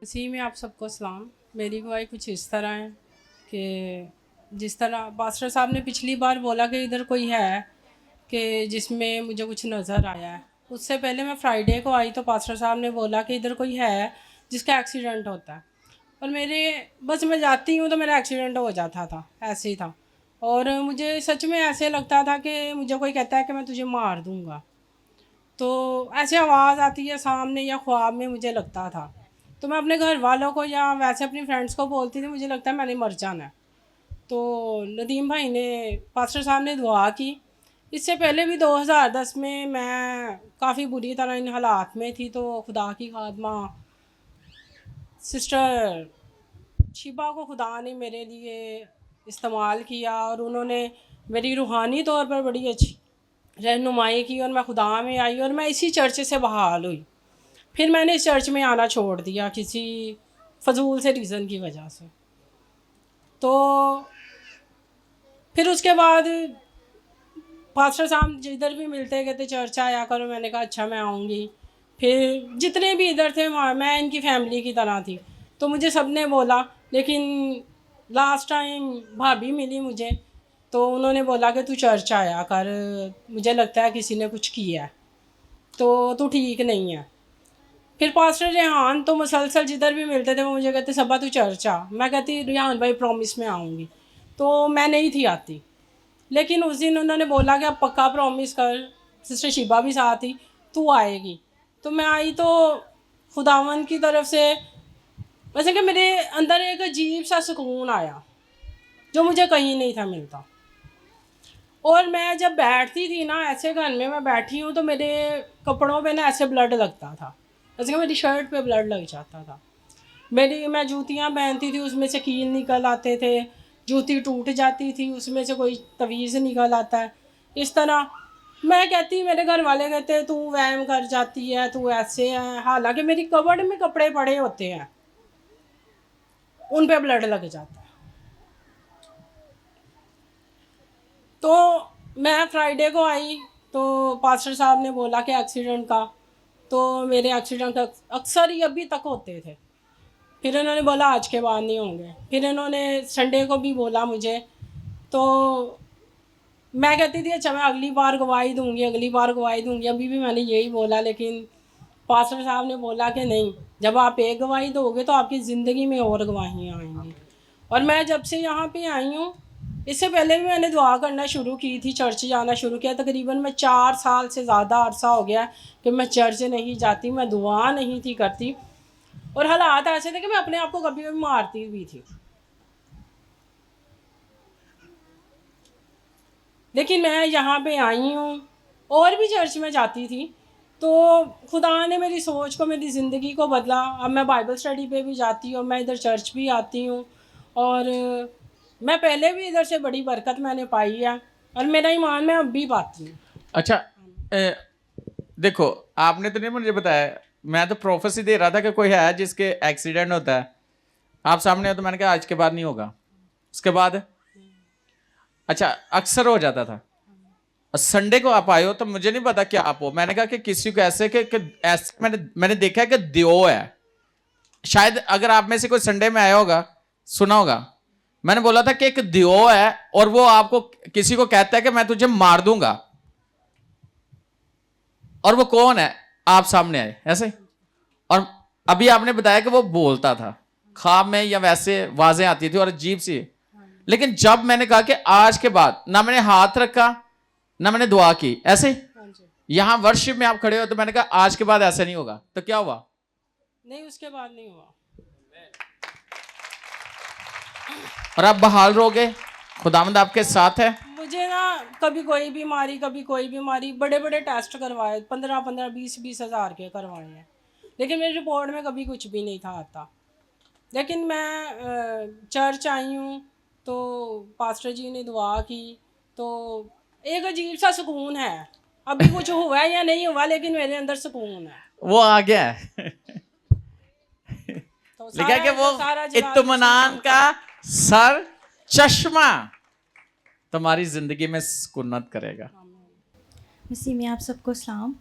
इसी में आप सबको सलाम। मेरी गवाही कुछ इस तरह है कि जिस तरह पास्टर साहब ने पिछली बार बोला कि इधर कोई है कि जिसमें मुझे कुछ नज़र आया है, उससे पहले मैं फ्राइडे को आई तो पास्टर साहब ने बोला कि इधर कोई है जिसका एक्सीडेंट होता है। और मेरे बस मैं जाती हूँ तो मेरा एक्सीडेंट हो जाता था, ऐसे ही था। और मुझे सच में ऐसे लगता था कि मुझे कोई कहता है कि मैं तुझे मार दूँगा, तो ऐसे आवाज़ आती है सामने या ख्वाब में, मुझे लगता था। तो मैं अपने घर वालों को या वैसे अपनी फ्रेंड्स को बोलती थी मुझे लगता है मैंने मर जाना है। तो नदीम भाई ने, पास्टर साहब ने दुआ की। इससे पहले भी 2010 में मैं काफ़ी बुरी तरह इन हालात में थी, तो खुदा की खादमा सिस्टर शिबा को खुदा ने मेरे लिए इस्तेमाल किया और उन्होंने मेरी रूहानी तौर पर बड़ी अच्छी रहनुमाई की और मैं खुदा में आई और मैं इसी चर्च से बहाल हुई। फिर मैंने इस चर्च में आना छोड़ दिया किसी फजूल से रीज़न की वजह से। तो फिर उसके बाद पास्टर साहब जिधर भी मिलते कहते चर्च आया करो। मैंने कहा अच्छा मैं आऊँगी। फिर जितने भी इधर थे मैं इनकी फैमिली की तरह थी, तो मुझे सब ने बोला। लेकिन लास्ट टाइम भाभी मिली मुझे, तो उन्होंने बोला कि तू चर्च आया कर, मुझे लगता है किसी ने कुछ किया है, तो तू ठीक नहीं है। फिर पास्टर रेहान तो मुसलसल जिधर भी मिलते थे वो मुझे कहते सबा तू चर्च आ। मैं कहती रेहान भाई प्रॉमिस में आऊँगी, तो मैं नहीं थी आती। लेकिन उस दिन उन्होंने बोला कि अब पक्का प्रॉमिस कर, सिस्टर शिबा भी साथ थी, तू आएगी। तो मैं आई तो खुदावन की तरफ से वैसे कि मेरे अंदर एक अजीब सा सुकून आया जो मुझे कहीं नहीं था मिलता। और मैं जब बैठती थी ना, ऐसे घर में मैं बैठी हूँ तो मेरे कपड़ों पे ना ऐसे ब्लड लगता था, जैसे कि मेरी शर्ट पे ब्लड लग जाता था। मैं जूतियाँ पहनती थी उसमें से कील निकल आते थे, जूती टूट जाती थी उसमें से कोई तवीज़ निकल आता है। इस तरह मैं कहती, मेरे घर वाले कहते तू वहम कर जाती है, तू ऐसे है। हालांकि मेरी कबर्ड में कपड़े पड़े होते हैं, उन पे ब्लड लग जाता है। तो मैं फ्राइडे को आई तो पास्टर साहब ने बोला कि एक्सीडेंट का, तो मेरे एक्सीडेंट का अक्सर ही अभी तक होते थे। फिर इन्होंने बोला आज के बाद नहीं होंगे। फिर इन्होंने संडे को भी बोला मुझे, तो मैं कहती थी अच्छा मैं अगली बार गवाही दूंगी, अगली बार गवाही दूंगी। अभी भी मैंने यही बोला, लेकिन पास्टर साहब ने बोला कि नहीं, जब आप एक गवाही दोगे तो आपकी ज़िंदगी में और गवाहियाँ आएंगी। और मैं जब से यहाँ पे आई हूँ, इससे पहले भी मैंने दुआ करना शुरू की थी, चर्च जाना शुरू किया। तकरीबन मैं 4 साल से ज़्यादा अरसा हो गया कि मैं चर्च नहीं जाती, मैं दुआ नहीं थी करती। और हालात ऐसे थे कि मैं अपने आप को कभी कभी मारती भी थी। लेकिन मैं यहाँ पे आई हूँ, और भी चर्च में जाती थी, तो खुदा ने मेरी सोच को, मेरी ज़िंदगी को बदला। अब मैं बाइबल स्टडी पे भी जाती हूँ, मैं इधर चर्च भी आती हूँ। और मैं पहले भी इधर से बड़ी बरकत मैंने पाई है, और मेरा ईमान मैं अब भी पाती हूँ। अच्छा, देखो आपने तो नहीं मुझे बताया, मैं तो प्रोफेसी दे रहा था कि कोई है जिसके एक्सीडेंट होता है, आप सामने हो तो मैंने कहा आज के बाद नहीं होगा। उसके बाद अच्छा अक्सर हो जाता था। संडे को आप आए हो तो मुझे नहीं पता क्या आप हो। मैंने कहा कि किसी को ऐसे कि ऐसे मैंने देखा है कि दियो है। शायद अगर आप में से कोई संडे में आया होगा, सुना होगा। मैंने बोला था कि एक दियो है और वो आपको किसी को कहता है कि मैं तुझे मार दूंगा। और वो कौन है? आप सामने आए ऐसे। और अभी आपने बताया कि वो बोलता था ख्वाब में या वैसे आवाजें आती थी और अजीब सी। लेकिन जब मैंने कहा कि आज के बाद ना मैंने हाथ रखा ना मैंने दुआ की, ऐसे यहां वर्शिप में आप खड़े हो तो मैंने कहा आज के बाद ऐसा नहीं होगा, तो क्या हुआ? नहीं, उसके बाद नहीं हुआ। और आप बहाल रहोगे, खुदावंद आपके साथ है। मुझे ना कभी कोई बीमारी, कभी कोई बीमारी, बड़े बड़े टेस्ट करवाए, 15-15, 20-20 हज़ार के करवाए हैं, लेकिन मेरी रिपोर्ट में कभी कुछ भी नहीं था आता। लेकिन मैं चर्च आई हूँ तो पास्टर जी ने दुआ की, तो एक अजीब सा सुकून है। अभी कुछ हुआ है या नहीं हुआ, लेकिन मेरे अंदर सुकून है। वो आ गया है। तो लिखा है कि वो सारा जलाल इत्मीनान का सर चश्मा तुम्हारी जिंदगी में सुकूनत करेगा। मसीह में आप सबको सलाम।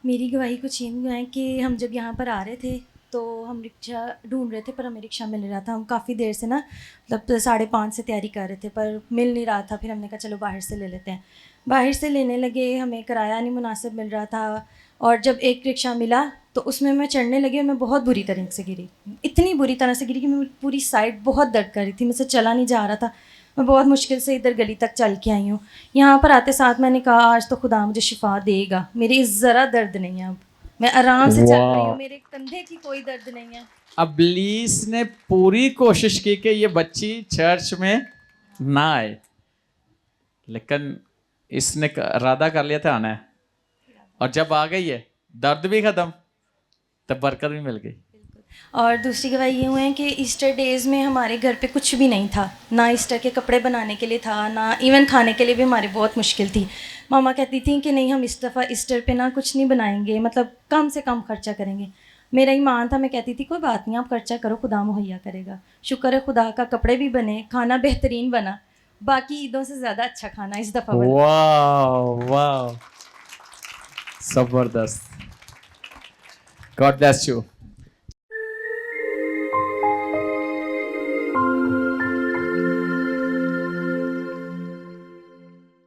मेरी गवाही कुछ यूँ है कि हम जब यहाँ पर आ रहे थे तो हम रिक्शा ढूंढ रहे थे पर हमें रिक्शा मिल रहा था। हम काफ़ी देर से ना मतलब 5:30 से तैयारी कर रहे थे पर मिल नहीं रहा था। फिर हमने कहा चलो बाहर से ले लेते हैं। बाहर से लेने लगे, हमें किराया नहीं मुनासिब मिल रहा था और जब एक रिक्शा मिला तो उसमें मैं चढ़ने लगी और मैं बहुत बुरी तरह से गिरी। इतनी बुरी तरह से गिरी कि मैं पूरी साइड बहुत दर्द कर रही थी, मुझसे चला नहीं जा रहा था। मैं बहुत मुश्किल से इधर गली तक चल के आई हूँ। यहाँ पर आते साथ मैंने कहा आज तो खुदा मुझे शिफा देगा, मेरी ज़रा दर्द नहीं है, अब मैं आराम से चल रही हूँ, मेरे कंधे की कोई दर्द नहीं है। अबलीस ने पूरी कोशिश की कि ये बच्ची चर्च में ना आए, लेकिन इसने इरादा कर लिया था आना है, और जब आ गई है दर्द भी खत्म, तब बरकत भी मिल गई। और दूसरी गवाही ये हुए हैं कि ईस्टर डेज़ में हमारे घर पे कुछ भी नहीं था, ना ईस्टर के कपड़े बनाने के लिए था, ना इवन खाने के लिए भी हमारी बहुत मुश्किल थी। मामा कहती थी कि नहीं हम इस दफ़ा ईस्टर पे ना कुछ नहीं बनाएंगे, मतलब कम से कम खर्चा करेंगे। मेरा ईमान था, मैं कहती थी कोई बात नहीं आप खर्चा करो, खुदा मुहैया करेगा। शुक्र है खुदा का, कपड़े भी बने, खाना बेहतरीन बना, बाकी ईदों से ज़्यादा अच्छा खाना इस दफ़ा बना। वाह वाह, जबरदस्त। God bless you.